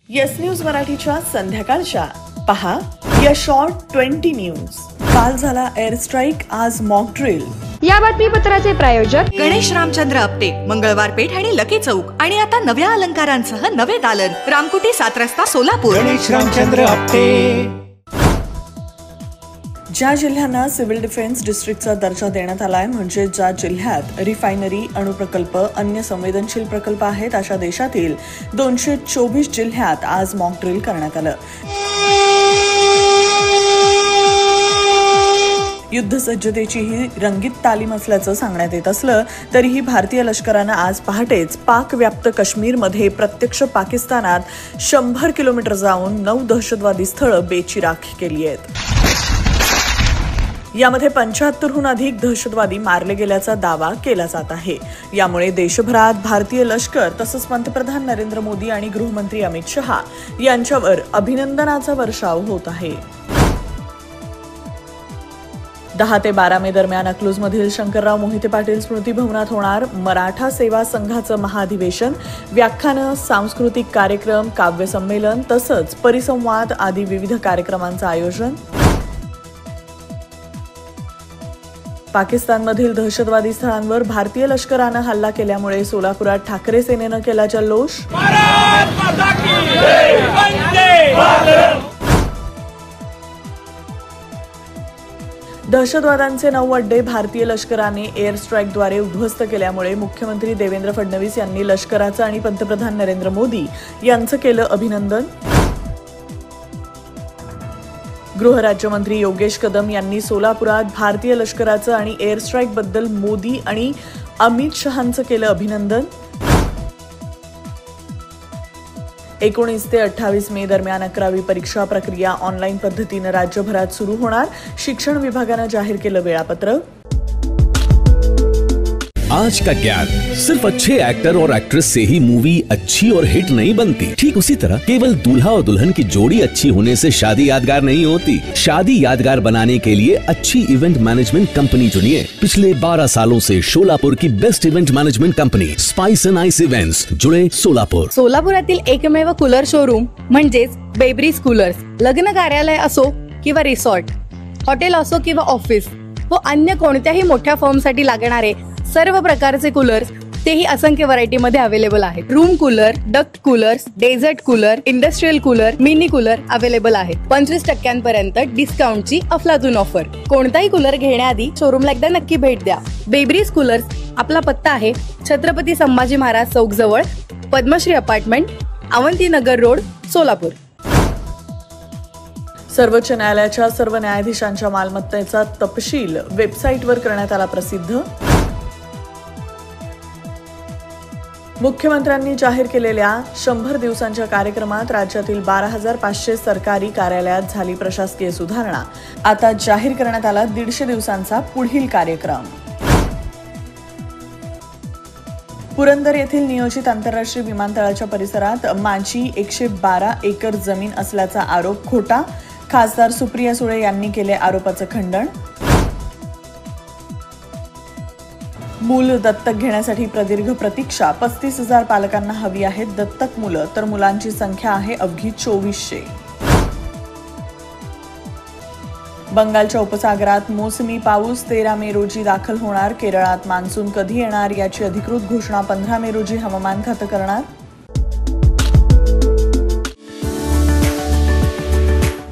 Yes news मराठीच्या संध्याकाळच्या पहा या शॉर्ट 20 न्यूज। काल झाला एअर स्ट्राईक, आज मॉक ड्रिल। या बातमीपत्राचे प्रायोजक गणेश रामचंद्र आपटे, मंगळवार पेठ आणि लकी चौक, आणि आता नव्या अलंकारांसह नवे दालन, रामकुटी 7 रस्ता सोलापूर। गणेश रामचंद्र आपटे। ज्या जिल्ह्यांना सिव्हिल डिफेन्स डिस्ट्रिक्टचा दर्जा देण्यात आलाय, म्हणजे ज्या जिल्ह्यात रिफायनरी, अणुप्रकल्प, अन्य संवेदनशील प्रकल्प आहेत, अशा देशातील 224 जिल्ह्यात आज मॉक ड्रिल करण्यात आलं। युद्धसज्जतेची ही रंगीत तालीम असल्याचं सांगण्यात येत असलं तरीही भारतीय लष्करानं आज पहाटेच पाक व्याप्त काश्मीरमध्ये प्रत्यक्ष पाकिस्तानात 100 किलोमीटर जाऊन 9 दहशतवादी स्थळं बेचिराख केली आहेत। यामध्ये 75हून अधिक दहशतवादी मारले गेल्याचा दावा केला जात आहे। यामुळे देशभरात भारतीय लष्कर तसंच पंतप्रधान नरेंद्र मोदी आणि गृहमंत्री अमित शहा यांच्यावर अभिनंदनाचा वर्षाव होत आहे। 10 ते 12 मे दरम्यान अकलूजमधील शंकरराव मोहिते पाटील स्मृती भवनात होणार मराठा सेवा संघाचं महाअधिवेशन, व्याख्यानं, सांस्कृतिक कार्यक्रम, काव्य संमेलन तसंच परिसंवाद आदी विविध कार्यक्रमांचं आयोजन। पाकिस्तानमधील दहशतवादी स्थळांवर भारतीय लष्करानं हल्ला केल्यामुळे सोलापुरात ठाकरे सेनेनं केला जल्लोष। दहशतवाद्यांचे 9 अड्डे भारतीय लष्कराने एअर स्ट्राईकद्वारे उद्ध्वस्त केल्यामुळे मुख्यमंत्री देवेंद्र फडणवीस यांनी लष्कराचं आणि पंतप्रधान नरेंद्र मोदी यांचं केलं अभिनंदन। गृहराज्यमंत्री योगेश कदम यांनी सोलापुरात भारतीय लष्कराचं आणि एअर स्ट्राईक बद्दल मोदी आणि अमित शहांचं केलं अभिनंदन। 19 ते 28 मे दरम्यान 11वी परीक्षा प्रक्रिया ऑनलाईन पद्धतीनं राज्यभरात सुरू होणार, शिक्षण विभागानं जाहीर केलं वेळापत्रक। आज का ज्ञान सिर्फ अच्छे एक्टर और एक्ट्रेस से ही मूवी अच्छी और हिट नहीं बनती। ठीक उसी तरह केवल दूल्हा और दुल्हन की जोड़ी अच्छी होने से शादी यादगार नहीं होती। शादी यादगार बनाने के लिए अच्छी इवेंट मैनेजमेंट कंपनी चुनिए। पिछले 12 सालों से सोलापुर की best event management company spice end ice events, जुड़े सोलापुर। सोलापुरातील एकमेव कूलर शोरूम म्हणजेच बेब्रिज कूलर्स। लग्न कार्यालय असो किंवा रिसॉर्ट, हॉटेल असो किंवा ऑफिस व अन्य कोणत्याही मोठ्या फर्मसाठी लागणारे सर्व प्रकारचे कूलर्स, तेही असंख्य व्हरायटी मध्ये अवेलेबल आहेत। Room cooler, duct coolers, desert cooler, industrial cooler, mini cooler available आहेत। 25% पर्यंत डिस्काउंटची अफलातून ऑफर। कोणताही कूलर घेण्याआधी शोरूमला एकदा नक्की भेट द्या। बेब्रिज कूलर्स आपला पत्ता आहे छत्रपती संभाजी महाराज चौक जवळ, पद्मश्री अपार्टमेंट, अवंतीनगर रोड, सोलापूर। सर्वोच्च न्यायालयाच्या सर्व न्यायाधीशांच्या मालमत्तेचा तपशील वेबसाईटवर करण्यात आला प्रसिद्ध। मुख्यमंत्र्यांनी जाहीर केलेल्या 100 दिवसांच्या कार्यक्रमात राज्यातील 12,500 सरकारी कार्यालयात झाली प्रशासकीय सुधारणा। आता जाहीर करण्यात आला 150 दिवसांचा पुढील कार्यक्रम। पुरंदर येथील नियोजित आंतरराष्ट्रीय विमानतळाच्या परिसरात माझी 112 एकर जमीन असल्याचा आरोप खोटा, खासदार सुप्रिया सुळे यांनी केले आरोपाचं खंडन। मूल दत्तक घेण्यासाठी प्रदीर्घ प्रतीक्षा, 35,000 पालकांना हवी आहेत दत्तक मुलं, तर मुलांची संख्या आहे अवघी 2400। बंगालच्या उपसागरात मोसमी पाऊस 13 मे रोजी दाखल होणार, केरळात मान्सून कधी येणार याची अधिकृत घोषणा 15 मे रोजी हवामान खातं करणार।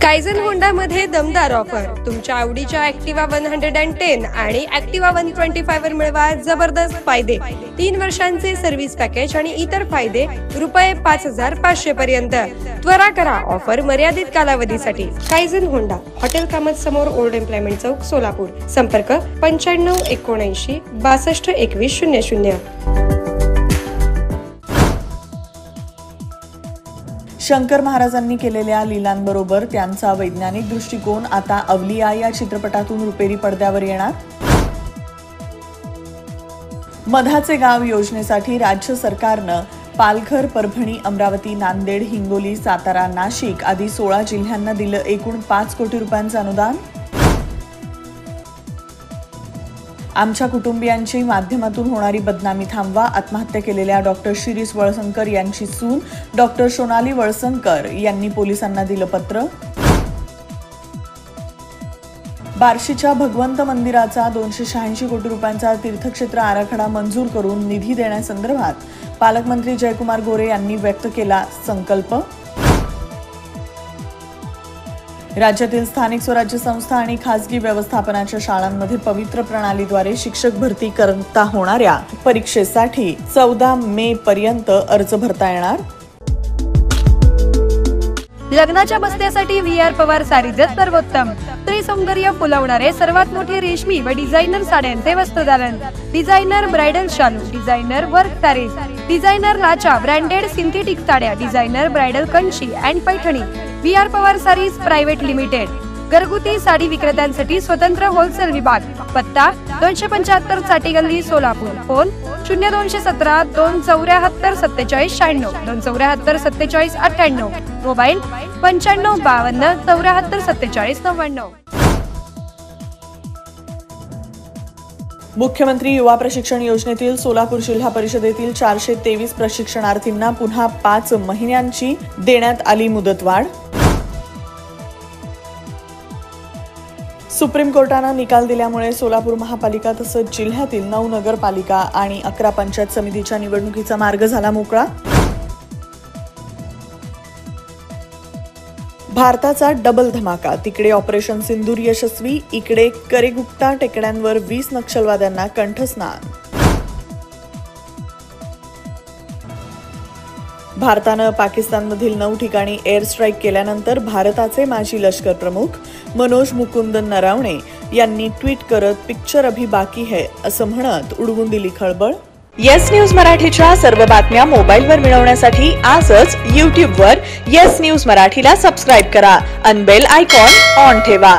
कायझन होंडा मध्ये दमदार ऑफर। तुमच्या आवडीच्या ॲक्टिवा 110 आणि ॲक्टिवा 125 वर मिळवा जबरदस्त फायदे। 3 वर्षांचे सर्व्हिस पॅकेज आणि इतर फायदे रुपये 5,500 पर्यंत। त्वरा करा, ऑफर मर्यादित कालावधीसाठी। कायझन होंडा, हॉटेल कामत समोर, ओल्ड एम्प्लॉयमेंट चौक, सोलापूर। संपर्क 95 79 62 21 00। शंकर महाराजांनी केलेल्या लीलांबरोबर त्यांचा वैज्ञानिक दृष्टिकोन आता अवलिया या चित्रपटातून रुपेरी पडद्यावर येणार। मधाचे गाव योजनेसाठी राज्य सरकारनं पालघर, परभणी, अमरावती, नांदेड, हिंगोली, सातारा, नाशिक आदी 16 जिल्ह्यांना दिलं एकूण 5 कोटी रुपयांचं अनुदान। आमच्या कुटुंबियांची माध्यमातून होणारी बदनामी थांबवा. आत्महत्या केलेल्या डॉक्टर शिरीष वळसंकर यांची सून डॉक्टर सोनाली वळसंकर यांनी पोलिसांना दिलं पत्र. बार्शीच्या भगवंत मंदिराचा 286 कोटी रुपयांचा तीर्थक्षेत्र आराखडा मंजूर करून निधी देण्यासंदर्भात पालकमंत्री जयकुमार गोरे यांनी व्यक्त केला संकल्प. राज्यातील स्थानिक स्वराज्य संस्था आणि खासगी व्यवस्थापनाच्या शाळांमध्ये पवित्र प्रणालीद्वारे शिक्षक भरती करता होणाऱ्या परीक्षेसाठी 14 मे पर्यंत अर्ज भरता येणार. लग्नाच्या बस्त्यासाठी VR पवार सारीजच सर्वोत्तम. स्त्री सौंदर्य फुलवणारे सर्वात मोठे रेशमी व डिझायनर साड्यांचे वस्त्रदालन. डिझायनर ब्रायडल शालू, डिझायनर वर्क सारीज, डिझायनर लाचा, ब्रँडेड सिंथेटिक साड्या, designer bridal Kanchi and Paithani. VR Pawar sarees private limited. घरगुती साडी विक्रेत्यांसाठी स्वतंत्र होलसेल विभाग. पत्ता 275 चाटी गल्ली सोलापूर. फोन 0217 274 47 96 274 47 98. मोबाईल 95 52 74 47 99. मुख्यमंत्री युवा प्रशिक्षण योजनेतील सोलापूर जिल्हा परिषदेतील 423 प्रशिक्षणार्थींना पुन्हा 5 महिन्यांची देण्यात आली मुदतवाढ. सुप्रीम कोर्टानं निकाल दिल्यामुळे सोलापूर महापालिका तसंच जिल्ह्यातील 9 नगरपालिका आणि 11 पंचायत समितीच्या निवडणुकीचा मार्ग झाला मोकळा. भारताचा डबल धमाका. तिकडे ऑपरेशन सिंदूर यशस्वी, इकडे करेगुप्ता टेकड्यांवर 20 नक्षलवाद्यांना कंठस्नान. भारतानं पाकिस्तानमधील 9 ठिकाणी एअर स्ट्राईक केल्यानंतर भारताचे माजी लष्कर प्रमुख मनोज मुकुंद नरावणे यांनी ट्विट करत पिक्चर अभी बाकी है असं म्हणत उडवून दिली खळबळ. येस न्यूज मराठीच्या सर्व बातम्या मोबाईलवर मिळवण्यासाठी आजच YouTubeवर येस न्यूज मराठीला सबस्क्राईब करा आणि बेल आयकॉन ऑन ठेवा.